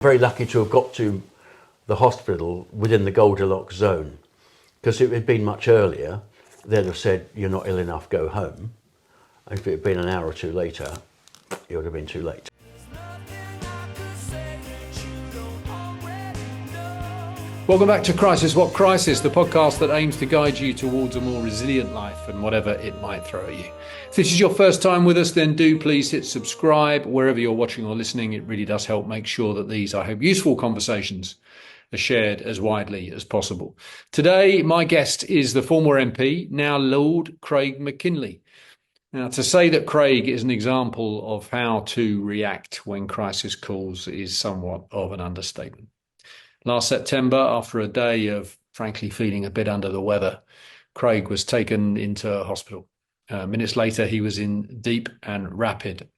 Very lucky to have got to the hospital within the Goldilocks zone, because if it had been much earlier, they'd have said, you're not ill enough, go home. And if it had been an hour or two later, it would have been too late. Welcome back to Crisis What Crisis, the podcast that aims to guide you towards a more resilient life and whatever it might throw at you. If this is your first time with us, then do please hit subscribe wherever you're watching or listening. It really does help make sure that these, I hope, useful conversations are shared as widely as possible. Today, my guest is the former MP, now Lord Craig Mackinlay. Now, to say that Craig is an example of how to react when crisis calls is somewhat of an understatement. Last September, after a day of frankly feeling a bit under the weather, Craig was taken into hospital. Minutes later, he was in deep and rapid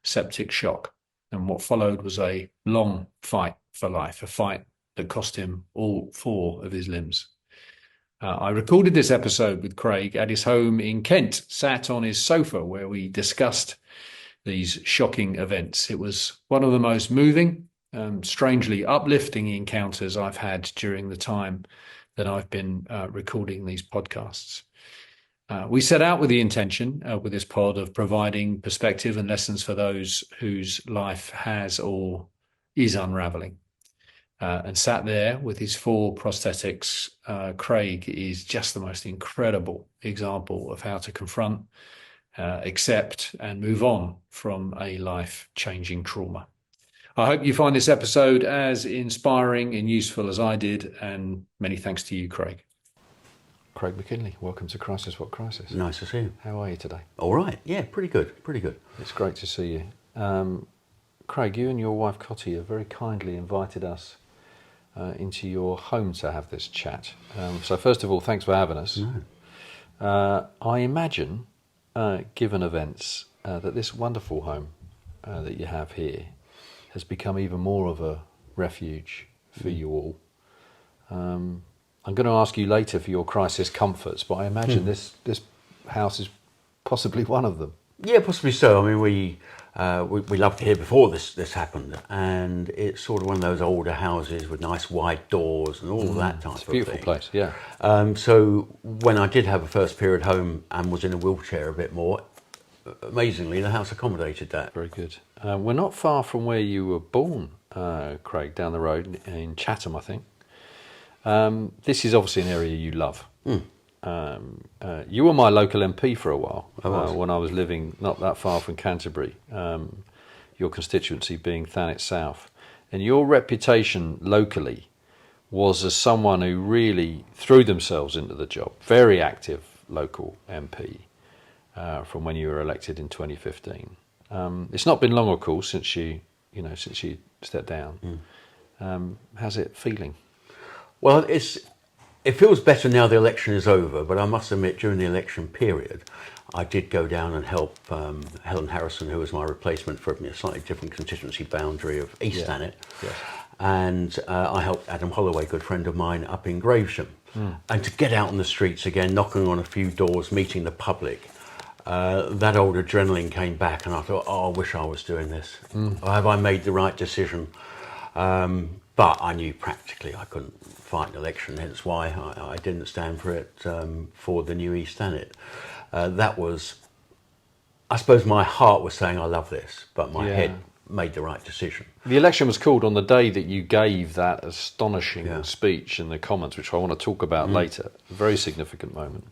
septic shock. And what followed was a long fight for life, a fight that cost him all 4 of his limbs. I recorded this episode with Craig at his home in Kent, sat on his sofa where we discussed these shocking events. It was one of the most moving, strangely uplifting encounters I've had during the time that I've been recording these podcasts. We set out with the intention with this pod of providing perspective and lessons for those whose life has or is unraveling. And sat there with his 4 prosthetics, Craig is just the most incredible example of how to confront, accept and move on from a life-changing trauma. I hope you find this episode as inspiring and useful as I did, and many thanks to you, Craig. Craig Mackinlay, welcome to Crisis What Crisis. Nice to see you. How are you today? All right, yeah, pretty good. It's great to see you. Craig, you and your wife Cotty have very kindly invited us into your home to have this chat. So first of all, thanks for having us. No. I imagine, given events, that this wonderful home that you have here has become even more of a refuge for you all. I'm going to ask you later for your crisis comforts, but I imagine this house is possibly one of them. Yeah, possibly so. I mean, we loved it here before this happened, and it's sort of one of those older houses with nice wide doors and all that type of thing. It's a beautiful place, yeah. So when I did have a first period home and was in a wheelchair a bit more, amazingly, the house accommodated that. Very good. We're not far from where you were born, Craig, down the road in Chatham, I think. This is obviously an area you love. You were my local MP for a while when I was living not that far from Canterbury, your constituency being Thanet South. And your reputation locally was as someone who really threw themselves into the job. Very active local MP from when you were elected in 2015. It's not been long, of course, since you stepped down. How's it feeling? Well, it feels better now the election is over, but I must admit during the election period, I did go down and help Helen Harrison, who was my replacement for a slightly different constituency boundary of East Thanet. Yes. And I helped Adam Holloway, a good friend of mine, up in Gravesham. And to get out on the streets again, knocking on a few doors, meeting the public, that old adrenaline came back, and I thought, I wish I was doing this. Have I made the right decision? But I knew practically I couldn't fight an election, hence why I didn't stand for it for the new East Thanet. That was, I suppose my heart was saying I love this, but my head made the right decision. The election was called on the day that you gave that astonishing speech and the comments, which I want to talk about later. A very significant moment.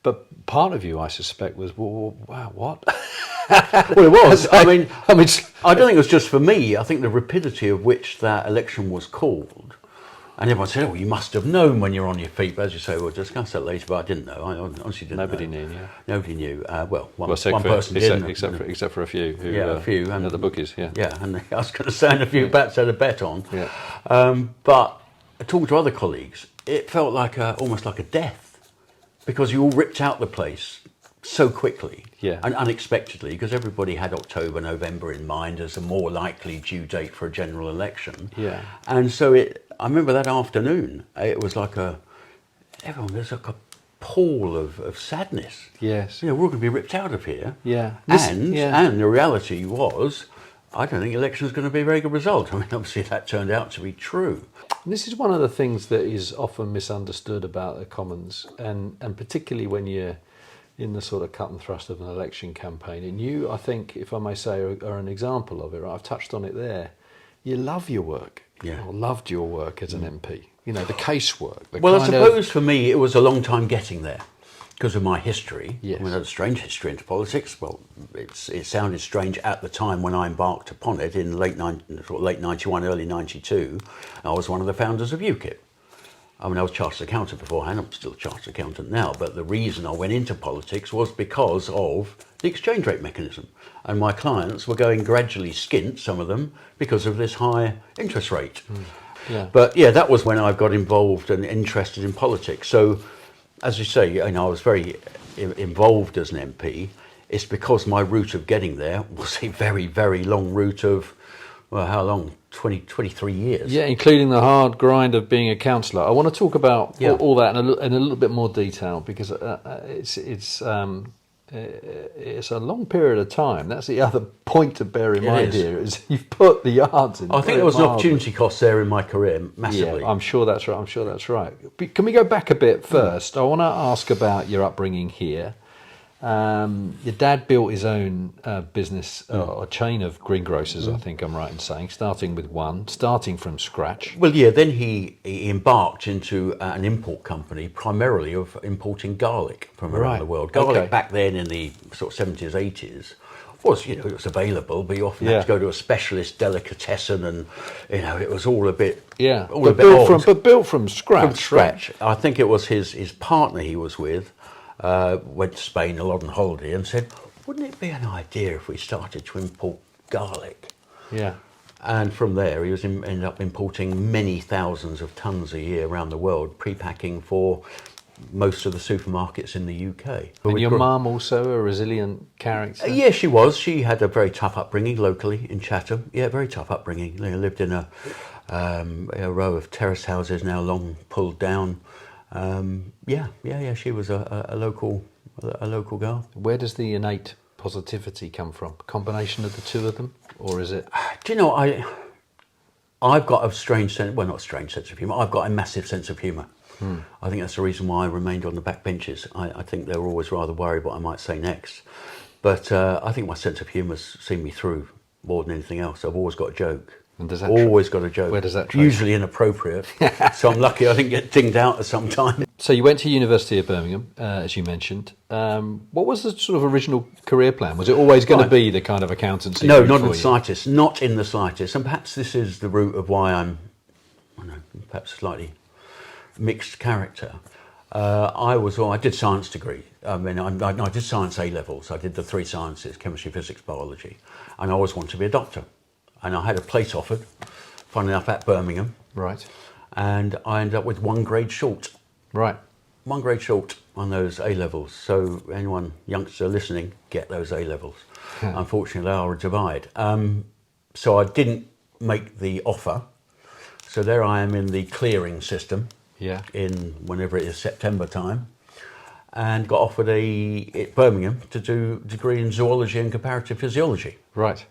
But part of you, I suspect, was, well, wow, what? Well, it was. I mean, I don't think it was just for me. I think the rapidity of which that election was called, and everyone said, "Oh, you must have known when you're on your feet." But as you say, we'll discuss that later. But I didn't know. I honestly didn't. Nobody know. knew. Yeah. Nobody knew. One person didn't, except for a few. Who, a few, and the bookies. Yeah. Yeah, and I was going to say, and a few bets had a bet on. Yeah. But talking to other colleagues, it felt like almost like a death, because you all ripped out the place so quickly and unexpectedly, because everybody had October, November in mind as a more likely due date for a general election. Yeah. And so I remember that afternoon, it was like there's like a pool of sadness. Yes. We're all going to be ripped out of here. Yeah. And the reality was, I don't think the election is going to be a very good result. I mean, obviously that turned out to be true. This is one of the things that is often misunderstood about the Commons, and particularly when you're in the sort of cut and thrust of an election campaign. And you, I think, if I may say, are an example of it. Right? I've touched on it there. You love your work. Yeah. Or loved your work as an MP. You know, the casework. Well, I suppose for me it was a long time getting there because of my history. Yes. I mean, I had a strange history into politics. Well, it sounded strange at the time when I embarked upon it in late 91, early 92. I was one of the founders of UKIP. I mean, I was chartered accountant beforehand. I'm still a chartered accountant now. But the reason I went into politics was because of the exchange rate mechanism. And my clients were going gradually skint, some of them, because of this high interest rate. Yeah. But yeah, that was when I got involved and interested in politics. So, as you say, I was very involved as an MP. It's because my route of getting there was a very, very long route of, well, how long? 23 years. Yeah, including the hard grind of being a councillor. I want to talk about all that in a little bit more detail, because it's a long period of time. That's the other point to bear in mind here, is you've put the yards in. I think there was an opportunity cost there in my career, massively. Yeah, I'm sure that's right. But can we go back a bit first? I want to ask about your upbringing here. Your dad built his own business, a chain of greengrocers, I think I'm right in saying, starting from scratch. Well, yeah, then he embarked into an import company, primarily of importing garlic from around the world. Garlic back then in the sort of 70s, 80s was, it was available, but you often had to go to a specialist delicatessen, and, it was all a bit, built from scratch. From scratch. Right? I think it was his partner he was with, went to Spain a lot on holiday and said, wouldn't it be an idea if we started to import garlic? Yeah. And from there, he ended up importing many thousands of tons a year around the world, pre-packing for most of the supermarkets in the UK. And your mum also a resilient character? Yeah, she was. She had a very tough upbringing locally in Chatham. Yeah, very tough upbringing. They lived in a row of terrace houses, now long pulled down. She was a local girl. Where does the innate positivity come from? A combination of the two of them, or is it? Do you know, I've got a strange sense. Well, not a strange sense of humour. I've got a massive sense of humour. I think that's the reason why I remained on the back benches. I think they were always rather worried what I might say next. But I think my sense of humour's seen me through more than anything else. I've always got a joke. And does that always got a joke. Where does that trace? Usually inappropriate. So I'm lucky I didn't get dinged out at some time. So you went to University of Birmingham, as you mentioned. What was the sort of original career plan? Was it always going to be the kind of accountancy? No, not in the slightest. Not in the slightest. And perhaps this is the root of why I'm, perhaps slightly mixed character. I did science degree. I did science A levels. I did the three sciences: chemistry, physics, biology. And I always wanted to be a doctor. And I had a place offered, funnily enough, at Birmingham. Right. And I ended up with 1 grade short. Right. 1 grade short on those A levels. So anyone youngster listening, get those A levels. Unfortunately, they are a divide. So I didn't make the offer. So there I am in the clearing system. Yeah. In whenever it is September time, and got offered at Birmingham to do a degree in zoology and comparative physiology. Right.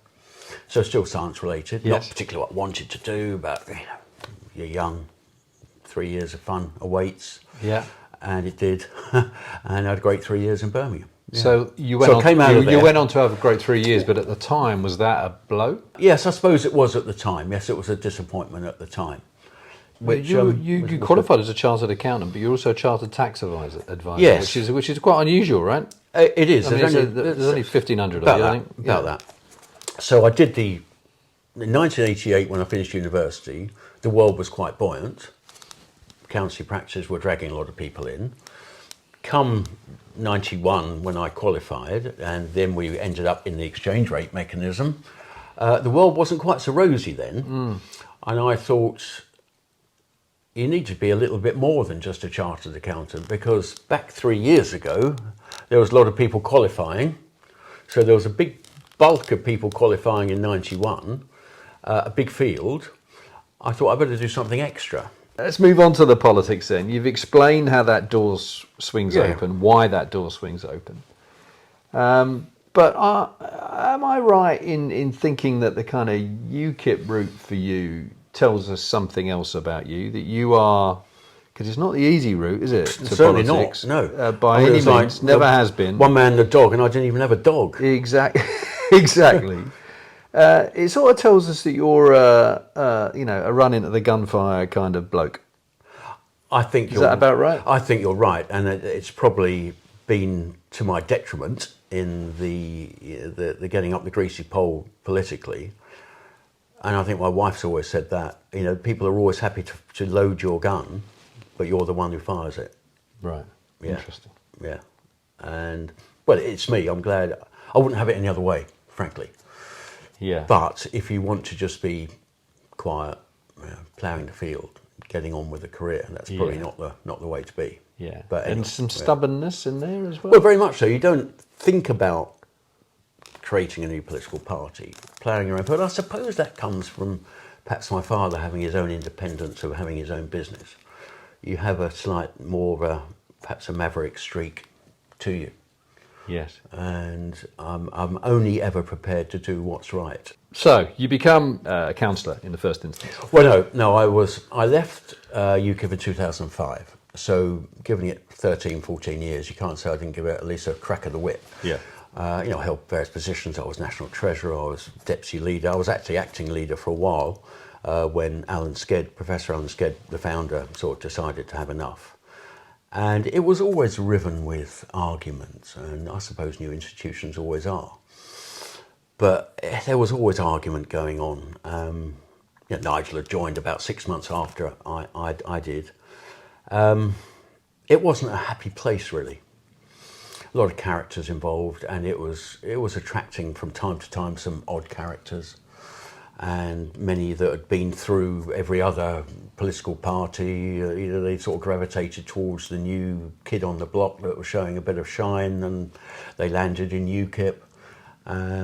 So still science related, Yes. not particularly what I wanted to do, but you're young, 3 years of fun awaits. Yeah. And it did, and I had a great 3 years in Birmingham. Yeah. So you went you went on to have a great 3 years, but at the time, was that a blow? Yes, I suppose it was at the time. Yes, it was a disappointment at the time. Which, you qualified as a chartered accountant, but you're also a chartered tax advisor. Yes. which is quite unusual, right? It is. I mean, there's only 1,500 of you, I think. About that. So I did in 1988 when I finished university, the world was quite buoyant. Accountancy practices were dragging a lot of people in. Come 91 when I qualified, and then we ended up in the exchange rate mechanism, the world wasn't quite so rosy then. And I thought, you need to be a little bit more than just a chartered accountant, because back 3 years ago, there was a lot of people qualifying. So there was a big bulk of people qualifying in 91, a big field. I thought I better do something extra. Let's move on to the politics then. You've explained how that door swings open, why that door swings open. But am I right in thinking that the kind of UKIP route for you tells us something else about you? That you are, because it's not the easy route, is it? To Certainly politics, not. No, by any means, never has been. One man and a dog, and I didn't even have a dog. Exactly, exactly. It sort of tells us that you're, a run into the gunfire kind of bloke. I think is that about right? I think you're right, and it's probably been to my detriment in the getting up the greasy pole politically. And I think my wife's always said that, people are always happy to load your gun, but you're the one who fires it. Right. Yeah. Interesting. Yeah. And, well, it's me. I'm glad. I wouldn't have it any other way, frankly. Yeah. But if you want to just be quiet, ploughing the field, getting on with a career, that's probably not the way to be. Yeah. But anyway, and some stubbornness in there as well? Well, very much so. You don't think about creating a new political party, ploughing your own. But I suppose that comes from perhaps my father having his own independence of having his own business. You have a slight more of a, perhaps a maverick streak to you. Yes. And I'm only ever prepared to do what's right. So you become a counsellor in the first instance. Well, no. I left UKIP in 2005. So giving it 13, 14 years, you can't say I didn't give it at least a crack of the whip. Yeah. I held various positions. I was national treasurer. I was deputy leader. I was actually acting leader for a while when Professor Alan Sked, the founder, sort of decided to have enough. And it was always riven with arguments, and I suppose new institutions always are. But there was always argument going on. Nigel had joined about 6 months after I did. It wasn't a happy place, really. A lot of characters involved, and it was attracting from time to time some odd characters, and many that had been through every other political party. They sort of gravitated towards the new kid on the block that was showing a bit of shine, and they landed in UKIP.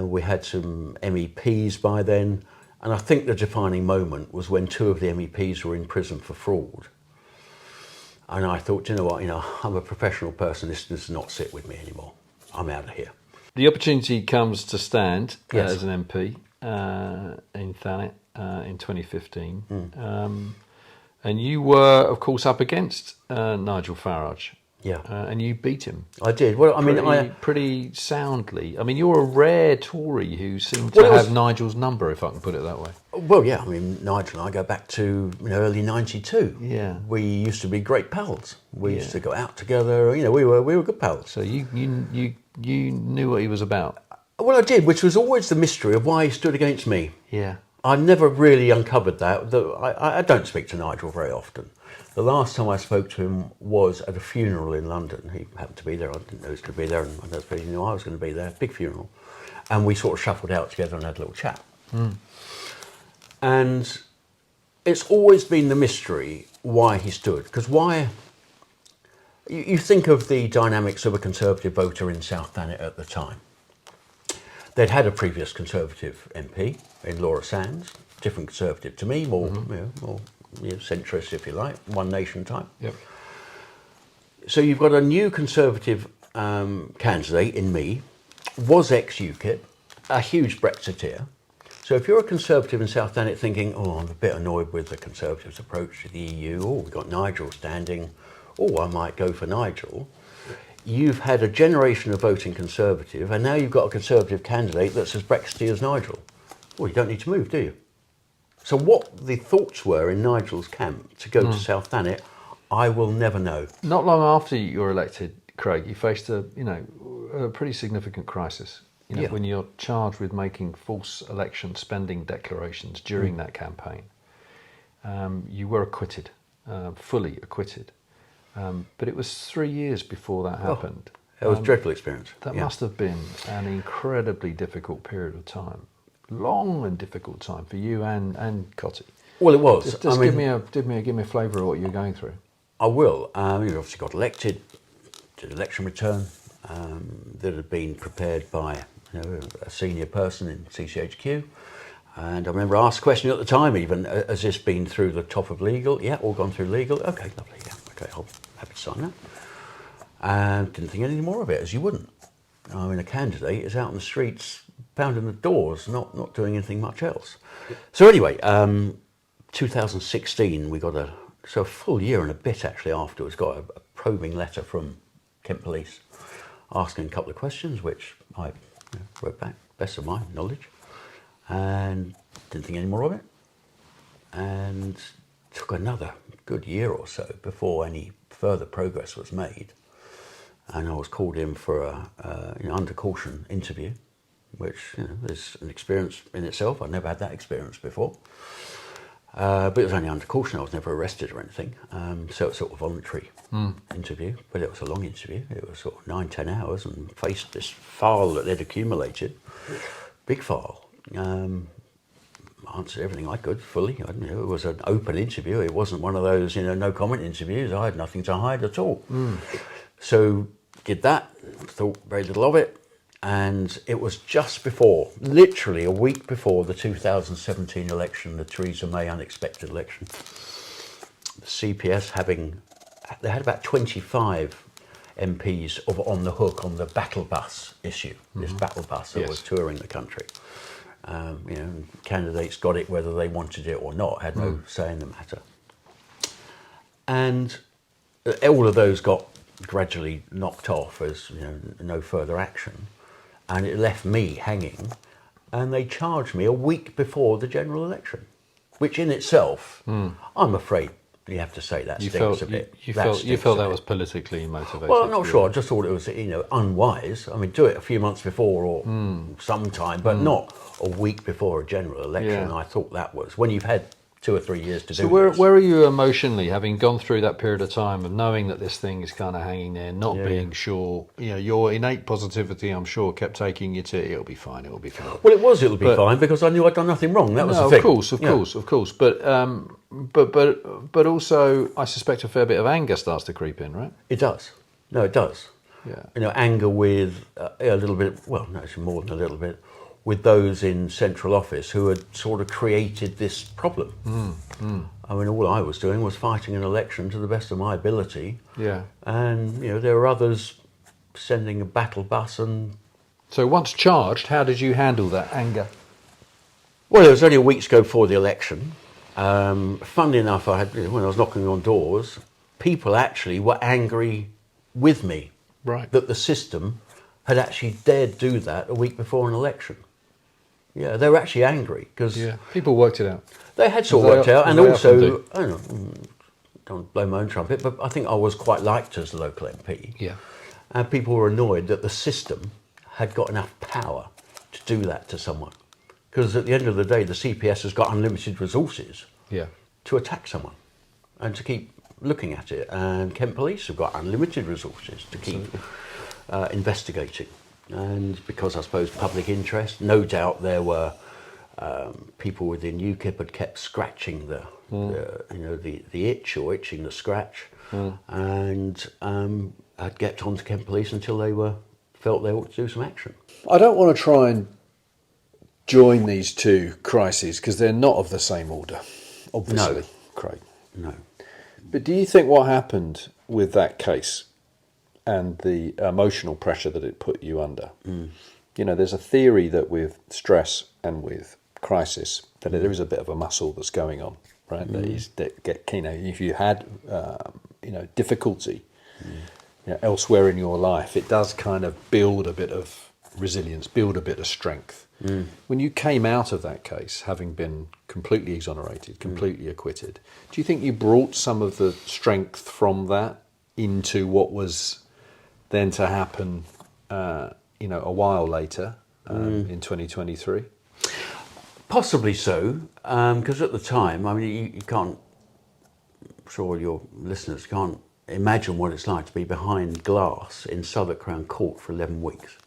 We had some MEPs by then, and I think the defining moment was when 2 of the MEPs were in prison for fraud. And I thought, you know what, I'm a professional person, this does not sit with me anymore. I'm out of here. The opportunity comes to stand Yes. as an MP in Thanet in 2015. And you were, of course, up against Nigel Farage. Yeah. And you beat him. I did. Well, I mean, pretty soundly. I mean, you're a rare Tory who seemed to have Nigel's number, if I can put it that way. Well, yeah. I mean, Nigel and I go back to early '92. Yeah. We used to be great pals. We used to go out together. We were good pals. So you knew what he was about. Well, I did, which was always the mystery of why he stood against me. Yeah. I never really uncovered that. I don't speak to Nigel very often. The last time I spoke to him was at a funeral in London. He happened to be there. I didn't know he was going to be there, and I don't suppose he knew I was going to be there. Big funeral. And we sort of shuffled out together and had a little chat. And it's always been the mystery why he stood. Because why... You think of the dynamics of a Conservative voter in South Thanet at the time. They'd had a previous Conservative MP in Laura Sands, different Conservative to me, more centrist, if you like, One Nation type. Yep. So you've got a new Conservative candidate in me, was ex-UKIP, a huge Brexiteer. So if you're a Conservative in South Thanet thinking, I'm a bit annoyed with the Conservatives' approach to the EU, we've got Nigel standing, I might go for Nigel. You've had a generation of voting Conservative, and now you've got a Conservative candidate that's as Brexity as Nigel. Well, you don't need to move, do you? So what the thoughts were in Nigel's camp to go to South Thanet, I will never know. Not long after you were elected, Craig, you faced a pretty significant crisis. When you're charged with making false election spending declarations during that campaign, you were acquitted, fully acquitted. But it was 3 years before that happened. It was a dreadful experience. That must have been an incredibly difficult period of time. Long and difficult time for you and Cotty. Well, it was. Just give me a flavour of what you're going through. I will. You obviously got elected, did election return that had been prepared by a senior person in CCHQ. And I remember I asked a question at the time even, has this been through the top of legal? Yeah, all gone through legal. Okay, lovely, yeah. Okay, I'll happy to sign that. And didn't think anything more of it, as you wouldn't. I mean, a candidate is out in the streets, pounding the doors, not doing anything much else. So anyway, 2016, we got a full year and a bit actually afterwards, got a probing letter from Kent Police asking a couple of questions, which I wrote back, best of my knowledge, and didn't think any more of it. And took another good year or so before any further progress was made. And I was called in for a under Coulson interview, which is an experience in itself. I'd never had that experience before. But it was only under Coulson. I was never arrested or anything. So it was sort of voluntary interview, but it was a long interview. It was sort of 9-10 hours and faced this file that they'd accumulated, big file. Answered everything I could fully. It was an open interview. It wasn't one of those, no comment interviews. I had nothing to hide at all. So did that, thought very little of it. And it was just before, literally a week before the 2017 election, the Theresa May unexpected election. The CPS they had about 25 MPs on the hook on the battle bus issue, this battle bus that was touring the country. Candidates got it whether they wanted it or not, had no say in the matter. And all of those got gradually knocked off as no further action. And it left me hanging, and they charged me a week before the general election, which in itself, I'm afraid you have to say that stinks a bit. You felt that was politically motivated? Well, I'm not sure. I just thought it was unwise. I mean, do it a few months before or sometime, but not a week before a general election. Yeah. I thought that was when you've had 2 or 3 years to do So this. where are you emotionally, having gone through that period of time of knowing that this thing is kind of hanging there, not being sure? Your innate positivity, I'm sure, kept taking you to it'll be fine. Well, it'll be fine because I knew I'd done nothing wrong. That was the thing. Of course. But also, I suspect a fair bit of anger starts to creep in, right? It does. No, it does. Yeah. Anger with a little bit. Well, no, it's more than a little bit. With those in central office who had sort of created this problem. I mean, all I was doing was fighting an election to the best of my ability. Yeah. And, there were others sending a battle bus and... So once charged, how did you handle that anger? Well, it was only a week ago before the election. Funnily enough, when I was knocking on doors, people actually were angry with me. Right. That the system had actually dared do that a week before an election. Yeah, they were actually angry because people worked it out. They had sort of worked out, and also I don't blow my own trumpet, but I think I was quite liked as a local MP. Yeah, and people were annoyed that the system had got enough power to do that to someone, because at the end of the day, the CPS has got unlimited resources. To attack someone and to keep looking at it, and Kent Police have got unlimited resources to keep investigating. And because I suppose public interest, no doubt there were people within UKIP had kept scratching the itch or itching the scratch, and had kept on to Kent Police until they felt they ought to do some action. I don't want to try and join these two crises because they're not of the same order, obviously, No. Craig. No. But do you think what happened with that case and the emotional pressure that it put you under? There's a theory that with stress and with crisis that there is a bit of a muscle that's going on, right? If you had difficulty elsewhere in your life, it does kind of build a bit of resilience, build a bit of strength. When you came out of that case, having been completely exonerated, completely acquitted, do you think you brought some of the strength from that into what was then to happen, a while later, in 2023? Possibly so, because at the time, I mean, you can't, I'm sure your listeners can't imagine what it's like to be behind glass in Southwark Crown Court for 11 weeks.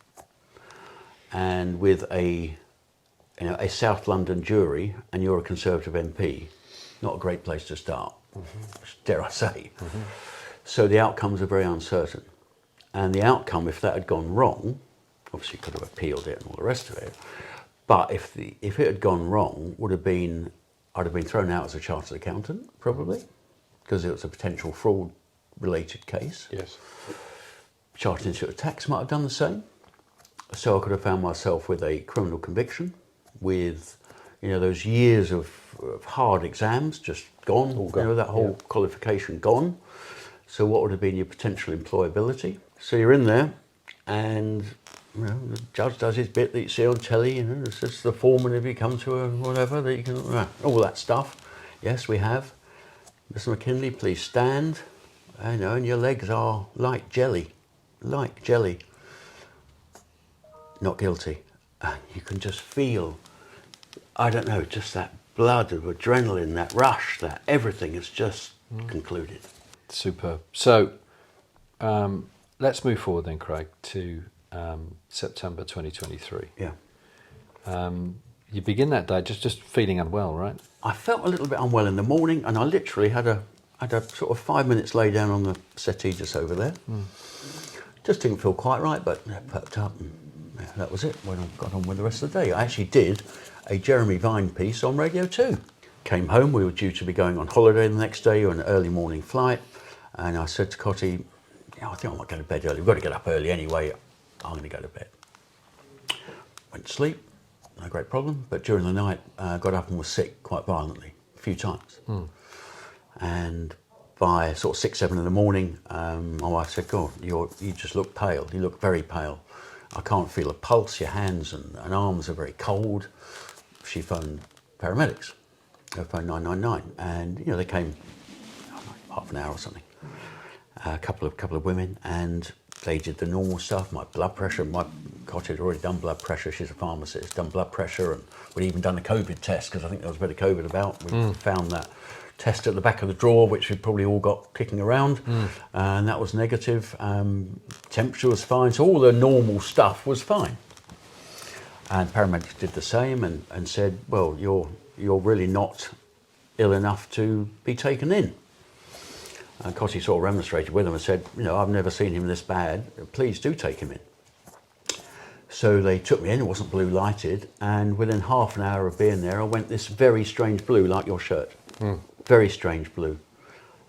And with a South London jury, and you're a Conservative MP, not a great place to start, dare I say. So the outcomes are very uncertain. And the outcome, if that had gone wrong, obviously you could have appealed it and all the rest of it, but if it had gone wrong, I'd have been thrown out as a chartered accountant, probably, because it was a potential fraud-related case. Yes. Chartered Institute of Tax might have done the same. So I could have found myself with a criminal conviction, with, you know, those years of hard exams just gone. All gone. You know, that whole qualification gone. So what would have been your potential employability? So you're in there, and you know, the judge does his bit that you see on telly. You know, it's just the foreman if you come to a whatever that you can, all that stuff. Yes, we have. Mr. Mackinlay, please stand. I know, and your legs are like jelly, like jelly. Not guilty. You can just feel, I don't know, just that blood of adrenaline, that rush, that everything is just concluded. Superb. So let's move forward then, Craig, to September 2023. Yeah. You begin that day just feeling unwell, right? I felt a little bit unwell in the morning, and I literally had a sort of 5 minutes lay down on the settee just over there. Just didn't feel quite right, but perked up, and that was it. When I got on with the rest of the day, I actually did a Jeremy Vine piece on Radio 2. Came home, we were due to be going on holiday the next day, or an early morning flight, and I said to Cotty, I think I might go to bed early. We've got to get up early anyway. I'm going to go to bed. Went to sleep, no great problem, but during the night got up and was sick quite violently, a few times. And by sort of 6, 7 in the morning, my wife said, God, you just look pale. You look very pale. I can't feel a pulse. Your hands and arms are very cold. She phoned paramedics. They phoned 999, and you know they came half an hour or something. A couple of women, and they did the normal stuff. My blood pressure. My Cotty had already done blood pressure. She's a pharmacist. Done blood pressure, and we'd even done a COVID test because I think there was a bit of COVID about. We found that test at the back of the drawer, which we probably all got kicking around, and that was negative. Temperature was fine, so all the normal stuff was fine. And paramedics did the same and said, well, you're really not ill enough to be taken in. And Cotty sort of remonstrated with them and said, you know, I've never seen him this bad, please do take him in. So they took me in, it wasn't blue lighted, and within half an hour of being there, I went this very strange blue, like your shirt. Very strange blue.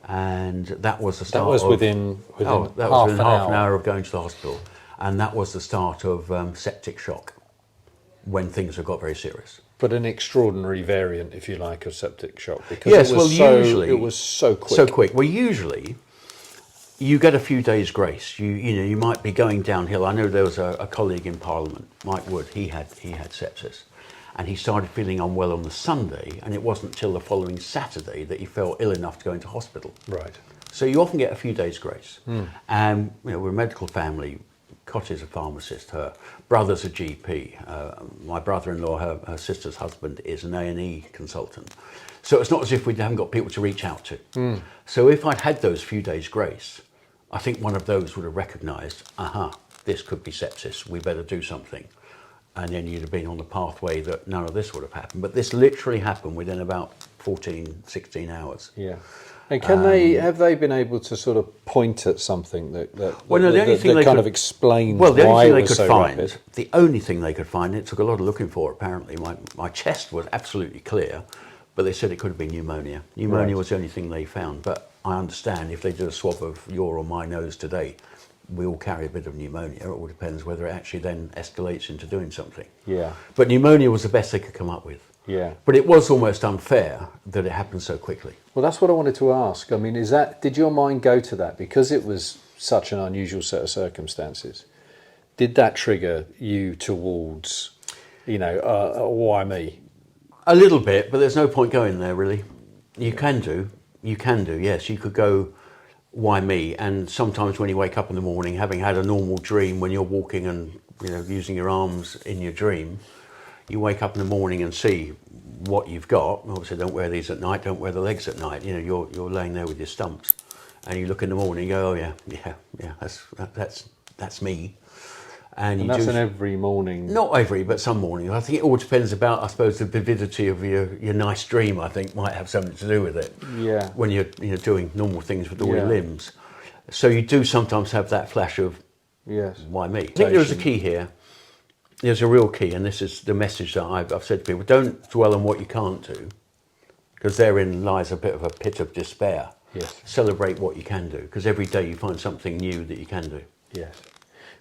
And that was the start. That was within half an hour of going to the hospital. And that was the start of septic shock, when things have got very serious. But an extraordinary variant, if you like, of septic shock, because Yes, usually it was so quick. So quick. Well, usually you get a few days grace. You might be going downhill. I know there was a colleague in Parliament, Mike Wood. He had sepsis, and he started feeling unwell on the Sunday, and it wasn't till the following Saturday that he felt ill enough to go into hospital. Right. So you often get a few days grace, and you know, we're a medical family. Cotty's a pharmacist, her brother's a GP, my brother-in-law, her sister's husband, is an A&E consultant. So it's not as if we haven't got people to reach out to. So if I'd had those few days grace, I think one of those would have recognised, this could be sepsis, we better do something. And then you'd have been on the pathway that none of this would have happened. But this literally happened within about 14, 16 hours. Yeah. And have they been able to sort of point at something that explains the only why thing it they was could so find, rapid? the only thing they could find, it took a lot of looking for apparently, my chest was absolutely clear, but they said it could have been pneumonia. Pneumonia was the only thing they found, but I understand if they do a swab of your or my nose today, we all carry a bit of pneumonia. It all depends whether it actually then escalates into doing something. Yeah. But pneumonia was the best they could come up with. Yeah. But it was almost unfair that it happened so quickly. Well, that's what I wanted to ask. I mean, did your mind go to that because it was such an unusual set of circumstances? Did that trigger you towards, why me? A little bit, but there's no point going there really. You can do, yes. You could go, why me? And sometimes when you wake up in the morning, having had a normal dream, when you're walking and using your arms in your dream, you wake up in the morning and see what you've got. Obviously, don't wear these at night. Don't wear the legs at night. You're laying there with your stumps, and you look in the morning and go, oh yeah, that's me. And that's an every morning. Not every, but some mornings. I think it all depends about, I suppose, the vividity of your nice dream. I think might have something to do with it. Yeah. When you're doing normal things with all your limbs, so you do sometimes have that flash of, yes, why me? I think there's a key here. There's a real key, and this is the message that I've said to people: don't dwell on what you can't do, because therein lies a bit of a pit of despair. Yes. Celebrate what you can do, because every day you find something new that you can do. Yes.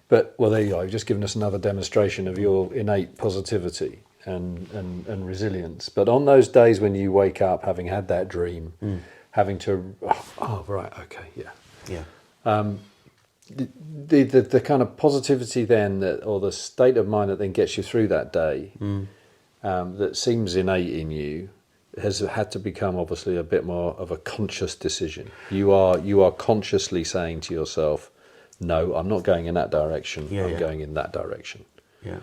But, well, there you are. You've just given us another demonstration of your innate positivity and resilience. But on those days when you wake up having had that dream, having to, right, okay, yeah. Yeah. The kind of positivity then, or the state of mind that then gets you through that day, that seems innate in you, has had to become obviously a bit more of a conscious decision. You are consciously saying to yourself, no, I'm not going in that direction, I'm going in that direction. Yeah.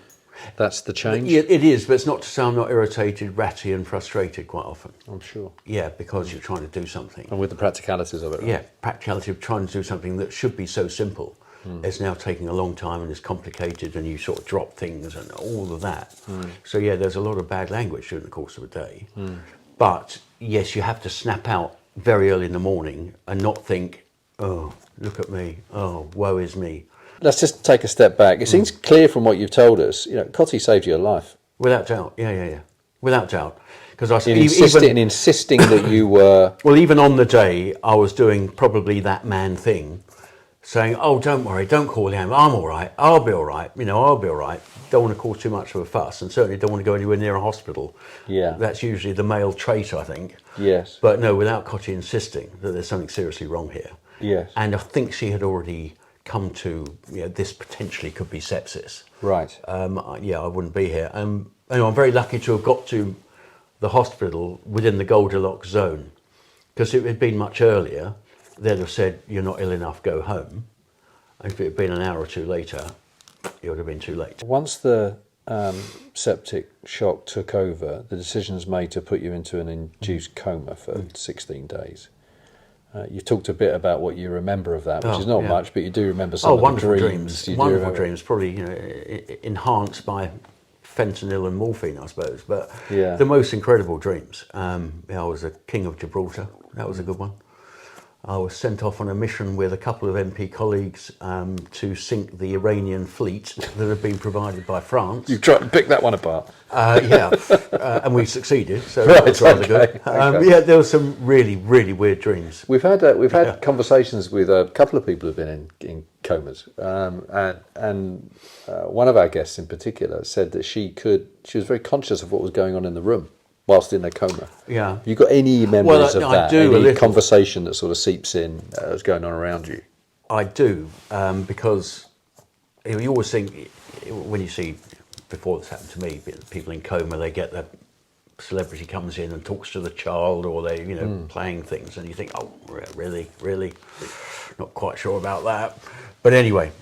That's the change? Yeah, it is, but it's not to say I'm not irritated, ratty and frustrated quite often. I'm sure. Yeah, because you're trying to do something. And with the practicalities of it, right? Yeah, practicality of trying to do something that should be so simple. It's now taking a long time and it's complicated, and you sort of drop things and all of that. So yeah, there's a lot of bad language during the course of a day. But yes, you have to snap out very early in the morning and not think, oh, look at me, oh, woe is me. Let's just take a step back. It seems clear from what you've told us, Cotty saved your life. Without doubt, yeah. Without doubt. Because I insisting that you were... Well, even on the day, I was doing probably that man thing, saying, oh, don't worry, don't call the ambulance, I'm all right, I'll be all right, I'll be all right. Don't want to cause too much of a fuss, and certainly don't want to go anywhere near a hospital. Yeah. That's usually the male trait, I think. Yes. But no, without Cotty insisting that there's something seriously wrong here. Yes. And I think she had already come to, this potentially could be sepsis. Right. I wouldn't be here. I'm very lucky to have got to the hospital within the Goldilocks zone, because if it had been much earlier, they'd have said, you're not ill enough, go home. And if it had been an hour or two later, it would have been too late. Once the septic shock took over, the decision was made to put you into an induced coma for 16 days. You talked a bit about what you remember of that, which is not much, but you do remember some of the dreams. Wonderful dreams, probably enhanced by fentanyl and morphine, I suppose. But the most incredible dreams. I was a king of Gibraltar. That was a good one. I was sent off on a mission with a couple of MP colleagues to sink the Iranian fleet that had been provided by France. You've tried to pick that one apart. And we succeeded, so that was rather good. There were some really, really weird dreams. We've had conversations with a couple of people who've been in comas, and one of our guests in particular said that she was very conscious of what was going on in the room whilst in a coma. Yeah. Have you got any memories of that? I do. Any conversation that sort of seeps in that's going on around you? I do, because you always think, when you see, before this happened to me, people in coma, they get the celebrity comes in and talks to the child, or they, playing things, and you think, oh, really? Not quite sure about that. But anyway,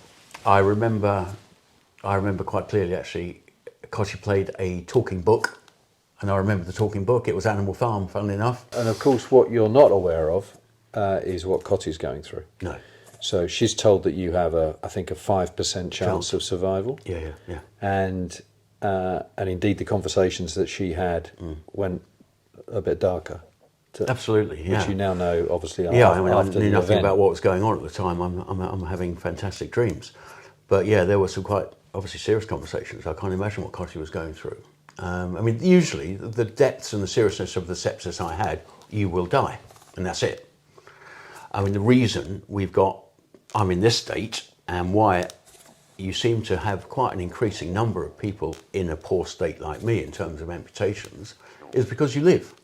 I remember quite clearly, actually, because she played a talking book. And I remember the talking book. It was Animal Farm, funnily enough. And of course, what you're not aware of is what Cotty's going through. No. So she's told that you have I think a 5% chance of survival. Yeah. And indeed, the conversations that she had went a bit darker. Absolutely, yeah. Which you now know, obviously. I knew nothing about what was going on at the time. I'm having fantastic dreams, but there were some quite obviously serious conversations. I can't imagine what Cotty was going through. Usually the depths and the seriousness of the sepsis I had, you will die, and that's it. The reason I'm in this state, and why you seem to have quite an increasing number of people in a poor state like me in terms of amputations, is because you live.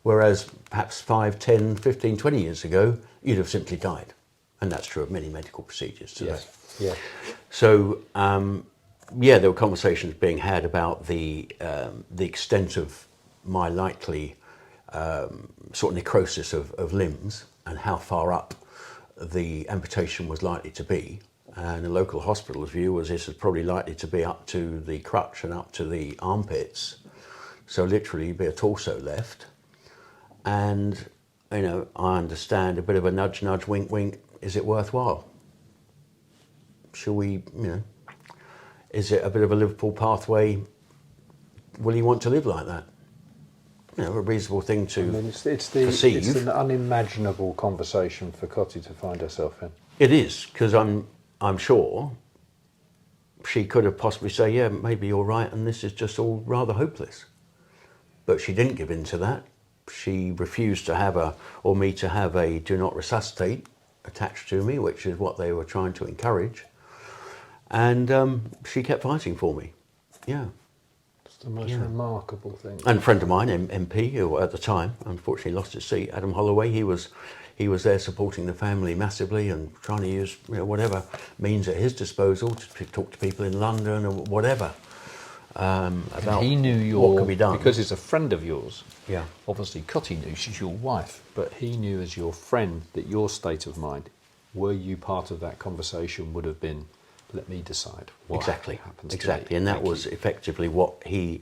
Whereas perhaps 5, 10, 15, 20 years ago, you'd have simply died. And that's true of many medical procedures today. Yeah. So, there were conversations being had about the extent of my likely sort of necrosis of limbs, and how far up the amputation was likely to be. And the local hospital's view was this is probably likely to be up to the crutch and up to the armpits. So literally be a torso left. And, I understand a bit of a nudge, nudge, wink, wink. Is it worthwhile? Shall we, is it a bit of a Liverpool pathway? Will you want to live like that? A reasonable thing to perceive. It's an unimaginable conversation for Cotty to find herself in. It is, because I'm sure she could have possibly said, yeah, maybe you're right, and this is just all rather hopeless. But she didn't give in to that. She refused to have me to have a do not resuscitate attached to me, which is what they were trying to encourage. and she kept fighting for me. Yeah. It's the most remarkable thing. And a friend of mine, MP, who at the time unfortunately lost his seat, Adam Holloway, he was there supporting the family massively and trying to use whatever means at his disposal to talk to people in London or whatever about he knew what could be done. Because he's a friend of yours. Yeah. Obviously, Cotty knew she's your wife, but he knew as your friend that your state of mind, were you part of that conversation, would have been, let me decide what happens. Exactly, and that was effectively what he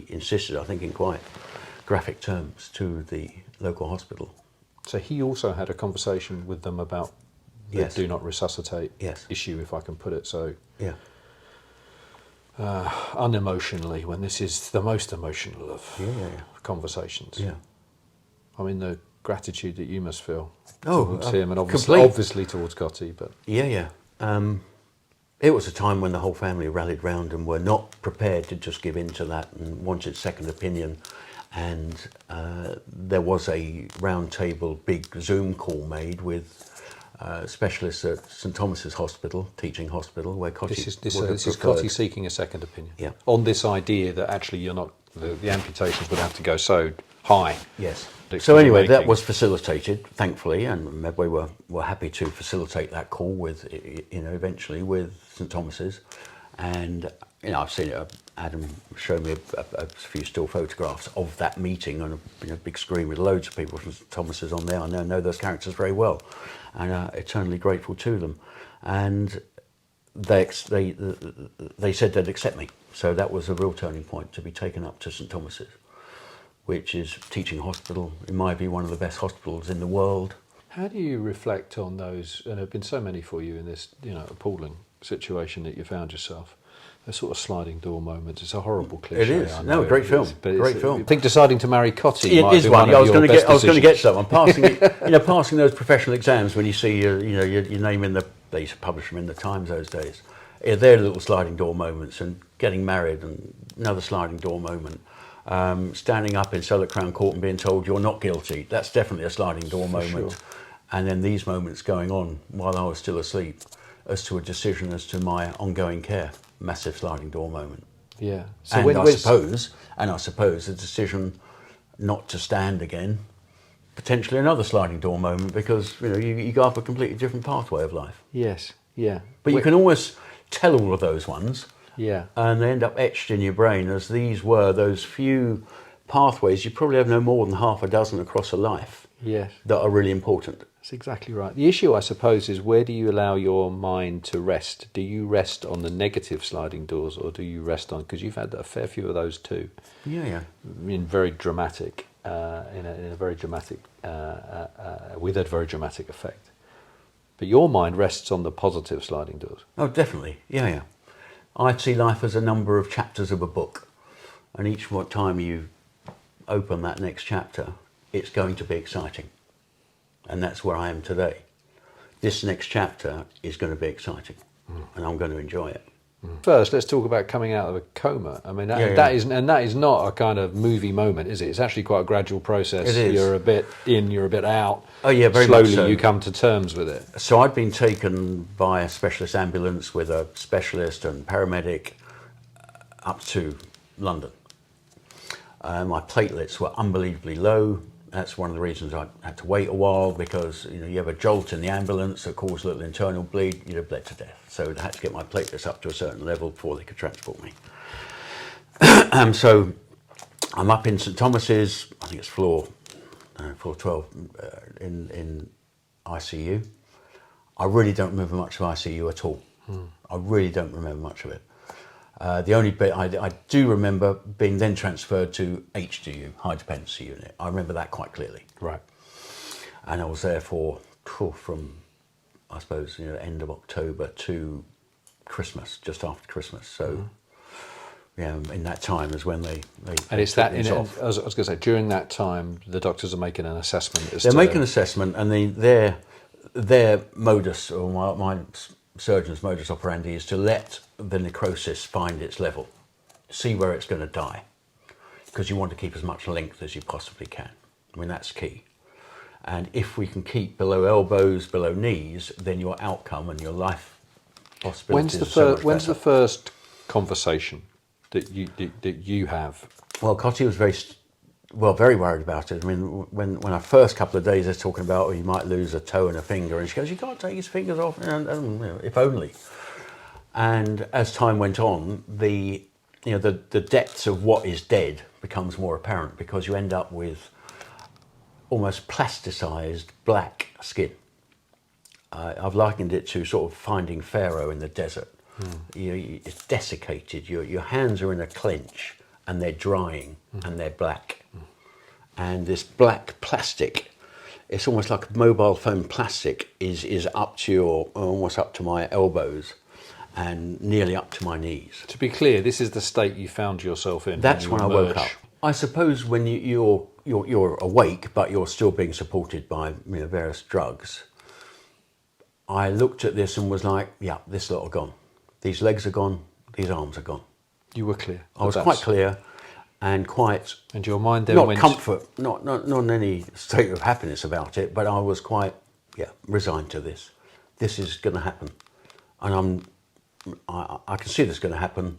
insisted, I think, in quite graphic terms to the local hospital. So he also had a conversation with them about the Yes. do not resuscitate Yes. issue, if I can put it so Yeah. unemotionally, when this is the most emotional of Yeah. conversations. Yeah. I mean, the gratitude that you must feel Oh, towards him, and complete. obviously towards Cotty, but Yeah. It was a time when the whole family rallied round and were not prepared to just give in to that and wanted second opinion. And there was a round table, big Zoom call made with specialists at St Thomas's Hospital, teaching hospital, where Cotty this would have is preferred. Cotty seeking a second opinion. Yeah. On this idea that actually you're not, the amputations would have to go so high. Yes. That So anyway, you're that making. was facilitated, thankfully, and Mabel were happy to facilitate that call with, eventually with St Thomas's, and I've seen it. Adam showed me a few still photographs of that meeting on a big screen with loads of people from St Thomas's on there. I know those characters very well, and eternally grateful to them. And they said they'd accept me, so that was a real turning point to be taken up to St Thomas's, which is teaching hospital, in my view, one of the best hospitals in the world. How do you reflect on those, and there have been so many for you in this, appalling situation that you found yourself, those sort of sliding door moments? It's a horrible cliche. It is. I know No, great it film. is, but Great film. I think deciding to marry Cotty It might is be one. one I of was your going to best get. I was going to get decisions. some. I'm passing. Passing those professional exams when you see your name in the. They used to publish them in the Times those days. Yeah, they're little sliding door moments, and getting married, and another sliding door moment. Standing up in Southwark Crown Court and being told you're not guilty. That's definitely a sliding door moment. sure. And then these moments going on while I was still asleep, as to a decision as to my ongoing care. Massive sliding door moment. Yeah. So And I suppose the decision not to stand again, potentially another sliding door moment, because you go up a completely different pathway of life. Yes. Yeah. But you can always tell all of those ones, Yeah. and they end up etched in your brain as these were those few pathways. You probably have no more than half a dozen across a life Yes. that are really important. That's exactly right. The issue, I suppose, is where do you allow your mind to rest? Do you rest on the negative sliding doors, or do you rest on, because you've had a fair few of those too, Yeah. in very dramatic, with a very dramatic effect. But your mind rests on the positive sliding doors. Oh, definitely. Yeah. I see life as a number of chapters of a book, and each time you open that next chapter, it's going to be exciting. And that's where I am today. This next chapter is going to be exciting, and I'm going to enjoy it. First, let's talk about coming out of a coma. I mean, that is not a kind of movie moment, is it? It's actually quite a gradual process. It is. You're a bit in, you're a bit out. Oh yeah, very Slowly much so. you come to terms with it. So I'd been taken by a specialist ambulance with a specialist and paramedic up to London. My platelets were unbelievably low. That's one of the reasons I had to wait a while, because you have a jolt in the ambulance that caused a little internal bleed, you'd have bled to death. So I had to get my platelets up to a certain level before they could transport me. So I'm up in St Thomas's, I think it's floor 12 in ICU. I really don't remember much of ICU at all. I really don't remember much of it. The only bit I do remember being then transferred to HDU, high dependency unit. I remember that quite clearly. Right. And I was there from, I suppose, end of October to Christmas, just after Christmas. So, in that time is when they And it's took that, these off. I was going to say, during that time, the doctors are making an assessment. They're making an assessment, and their modus, or my surgeon's modus operandi, is to let the necrosis find its level, see where it's going to die, because you want to keep as much length as you possibly can. I mean, that's key. And if we can keep below elbows, below knees, then your outcome and your life possibilities. When's the first conversation that you have? Well, Cotty was very worried about it. I mean, when our first couple of days they're talking about, oh, you might lose a toe and a finger, and she goes, you can't take his fingers off, and you know, if only. And as time went on, the depths of what is dead becomes more apparent, because you end up with almost plasticized black skin. I've likened it to sort of finding Pharaoh in the desert. It's desiccated. Your hands are in a clench, and they're drying, and they're black. And this black plastic, it's almost like mobile phone plastic, is up to almost up to my elbows, and nearly up to my knees. To be clear, this is the state you found yourself in. That's when I woke up. I suppose when you're awake, but you're still being supported by various drugs. I looked at this and was like, yeah, this lot are gone. These legs are gone. These arms are gone. You were clear. I was quite clear, and quite. And your mind then not went. Comfort, not in any state of happiness about it, but I was quite, resigned to this. This is going to happen, and I can see this is going to happen.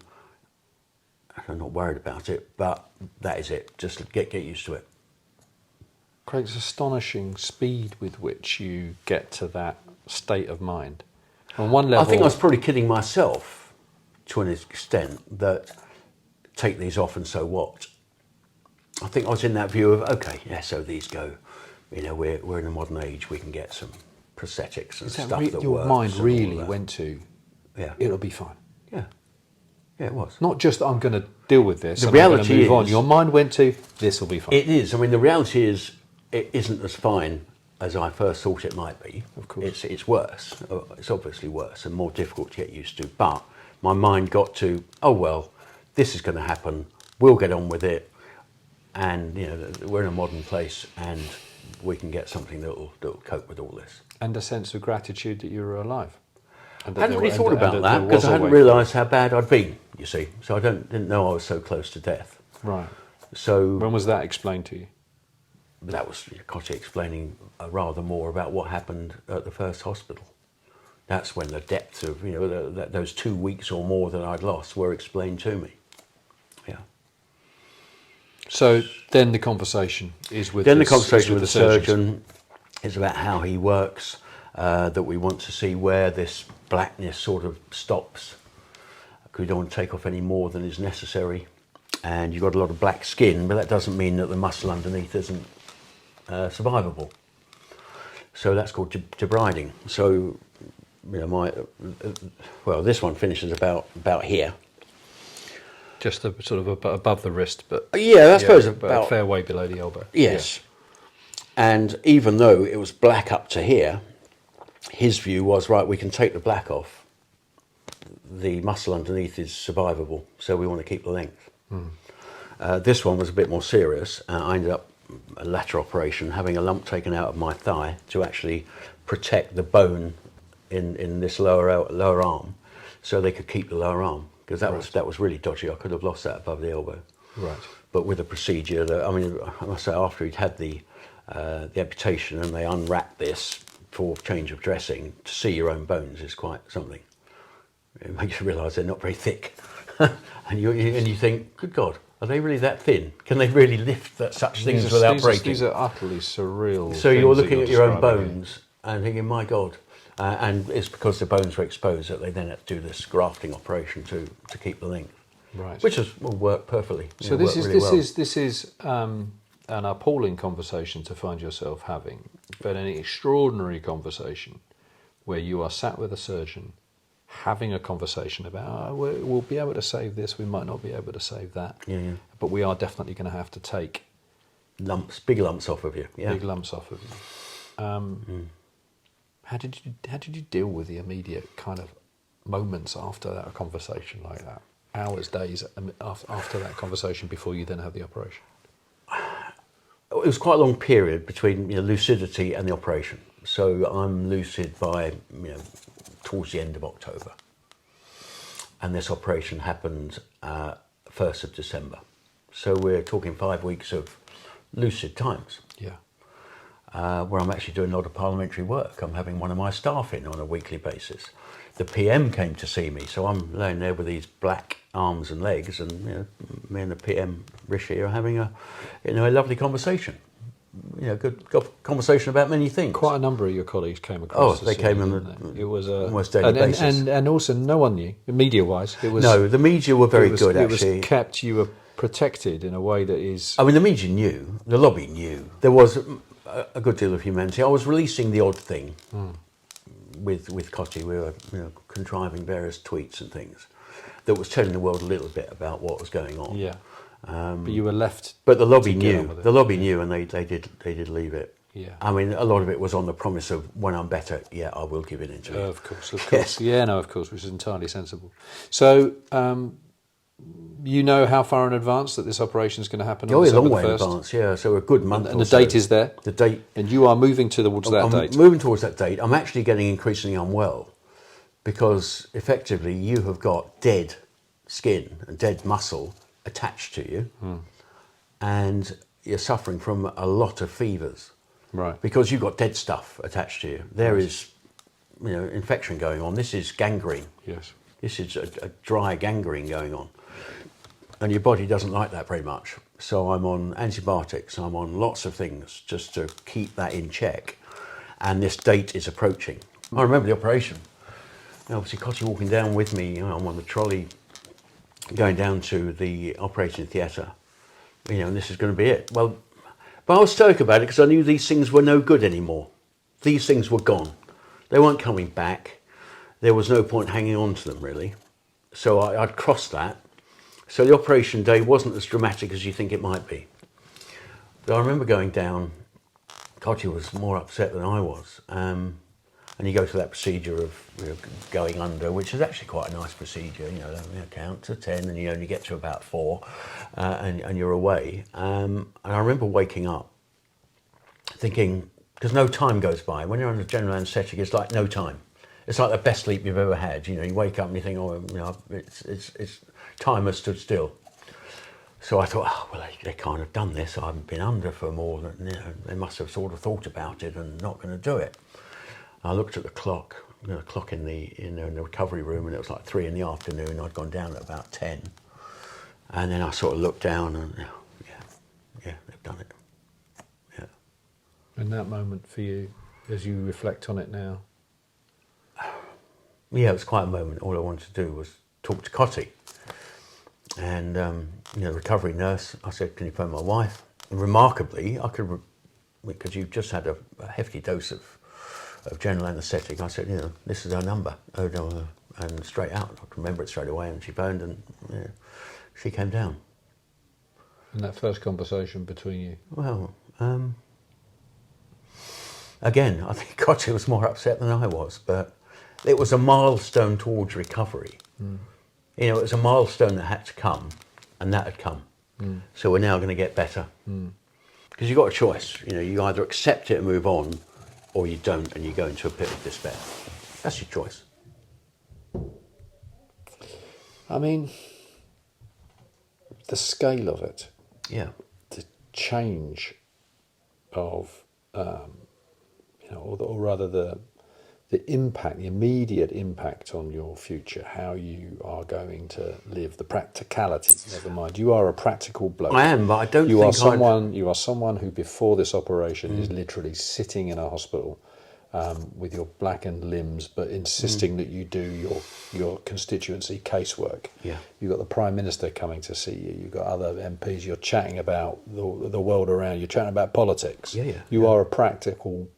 I'm not worried about it, but that is it. Just get used to it. Craig, it's astonishing speed with which you get to that state of mind. On one level, I think I was probably kidding myself to an extent that take these off and so what. I think I was in that view of, okay, yeah, so these go. We're in a modern age. We can get some prosthetics and stuff that works. Your mind really went to, it'll be fine. Yeah. Yeah, it was. Not just I'm going to deal with this. The reality move is, on. Your mind went to this will be fine. It is. I mean, the reality is, it isn't as fine as I first thought it might be. Of course, it's worse. It's obviously worse and more difficult to get used to. But my mind got to, oh well, this is going to happen. We'll get on with it, and we're in a modern place, and we can get something that'll cope with all this. And a sense of gratitude that you were alive. I hadn't really thought about that because I hadn't realised how bad I'd been, you see. So I didn't know I was so close to death. Right. So when was that explained to you? That was Cotty explaining rather more about what happened at the first hospital. That's when the depths of those 2 weeks or more that I'd lost were explained to me. Yeah. So then the conversation is with the surgeon is about how he works. That we want to see where this blackness sort of stops. We don't want to take off any more than is necessary. And you've got a lot of black skin, but that doesn't mean that the muscle underneath isn't survivable. So that's called debriding. So, this one finishes about here. Just sort of above the wrist, but I suppose about a fair way below the elbow. Yes. Yeah. And even though it was black up to here, his view was, right, we can take the black off. The muscle underneath is survivable, so we want to keep the length. This one was a bit more serious. I ended up, a lateral operation, having a lump taken out of my thigh to actually protect the bone in this lower arm, so they could keep the lower arm, because that was really dodgy. I could have lost that above the elbow. Right. But with a procedure that, I must say, after he'd had the amputation and they unwrapped this for change of dressing, to see your own bones is quite something. It makes you realise they're not very thick, and you think, good God, are they really that thin? Can they really lift such things without breaking? These are utterly surreal. So you're looking at your own bones and thinking, my God. And it's because the bones were exposed that they then had to do this grafting operation to keep the length, right? Which will work perfectly. So this is an appalling conversation to find yourself having, but an extraordinary conversation where you are sat with a surgeon having a conversation about, we'll be able to save this, we might not be able to save that, but we are definitely going to have to take big lumps off of you. Yeah. Big lumps off of you. How did you deal with the immediate kind of moments after that conversation like that? Hours, days after that conversation before you then have the operation? It was quite a long period between lucidity and the operation. So I'm lucid by towards the end of October, and this operation happened 1st of December. So we're talking 5 weeks of lucid times. Yeah. where I'm actually doing a lot of parliamentary work. I'm having one of my staff in on a weekly basis. The PM came to see me, so I'm laying there with these black arms and legs, and me and the PM Rishi are having a lovely conversation. Good conversation about many things. Quite a number of your colleagues came across. Oh, they came on it was a almost daily basis. And also no one knew, media-wise. It was no, the media were very good. Actually, it was kept. You were protected in a way that is. I mean, the media knew, the lobby knew. There was a good deal of humanity. I was releasing the odd thing with Cotty. We were contriving various tweets and things that was telling the world a little bit about what was going on. Yeah. But you were left. But the lobby knew. The lobby knew, and they did leave it. Yeah. I mean, a lot of it was on the promise of when I'm better, I will give it into you. Of course. Yes. Yeah, no, of course, which is entirely sensible. So, you know how far in advance that this operation is going to happen? Oh, on a long December way in 1st? advance. Yeah, so a good month. And the date is there. The date. And you are moving towards that date. I'm moving towards that date. I'm actually getting increasingly unwell because effectively you have got dead skin and dead muscle attached to you, and you're suffering from a lot of fevers, right? Because you've got dead stuff attached to you. There is, infection going on. This is gangrene. Yes. This is a dry gangrene going on, and your body doesn't like that very much. So I'm on antibiotics. I'm on lots of things just to keep that in check. And this date is approaching. I remember the operation. Obviously, Cotty walking down with me. I'm on the trolley, going down to the operating theatre, and this is going to be it. Well, but I was stoic about it because I knew these things were no good anymore. These things were gone. They weren't coming back. There was no point hanging on to them, really. So I'd crossed that. So the operation day wasn't as dramatic as you think it might be. But I remember going down, Cotty was more upset than I was. And you go through that procedure of going under, which is actually quite a nice procedure. Count to 10, and you only get to about 4, and you're away. And I remember waking up, thinking, because no time goes by. When you're under general anaesthetic, it's like no time. It's like the best sleep you've ever had. You wake up and you think, it's time has stood still. So I thought, they can't have done this. I haven't been under for more than, they must have sort of thought about it and not going to do it. I looked at the clock in the recovery room, and it was like 3 in the afternoon. I'd gone down at about 10, and then I sort of looked down, and they've done it. Yeah. In that moment for you, as you reflect on it now. Yeah, it was quite a moment. All I wanted to do was talk to Cotty, and the recovery nurse. I said, "Can you phone my wife?" And remarkably, I could, because you've just had a hefty dose of general anaesthetic. I said, this is our number. And straight out, I can remember it straight away. And she phoned, and she came down. And that first conversation between you? Well, again, I think Cotty was more upset than I was, but it was a milestone towards recovery. It was a milestone that had to come, and that had come. So we're now going to get better. Because you've got a choice. You either accept it and move on, or you don't, and you go into a pit of despair. That's your choice. I mean, the scale of it. Yeah. The change of, or rather the impact, the immediate impact on your future, how you are going to live, the practicalities. Never mind, you are a practical bloke. I am, but I don't you think you are someone who, before this operation, is literally sitting in a hospital with your blackened limbs, but insisting that you do your constituency casework. Yeah. You've got the Prime Minister coming to see you. You've got other MPs. You're chatting about the world around. You're chatting about politics. You are a practical,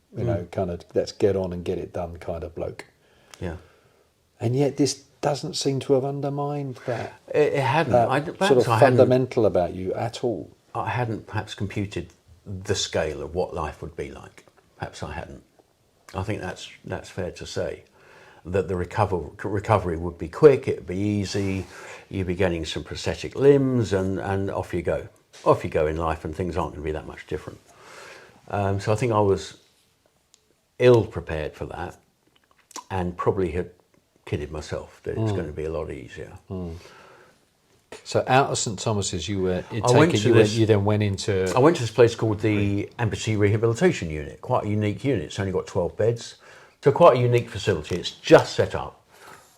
kind of let's get on and get it done kind of bloke. Yeah. And yet this doesn't seem to have undermined that. It hadn't. Fundamental about you at all. I hadn't perhaps computed the scale of what life would be like. Perhaps I hadn't. I think that's fair to say. That the recovery would be quick, it would be easy, you'd be getting some prosthetic limbs, and off you go. Off you go in life, and things aren't going to be that much different. So I think I was ill prepared for that, and probably had kidded myself that it's going to be a lot easier. So out of St Thomas's, you then went into. I went to this place called the Advocacy Rehabilitation Unit. Quite a unique unit. It's only got 12 beds, so quite a unique facility. It's just set up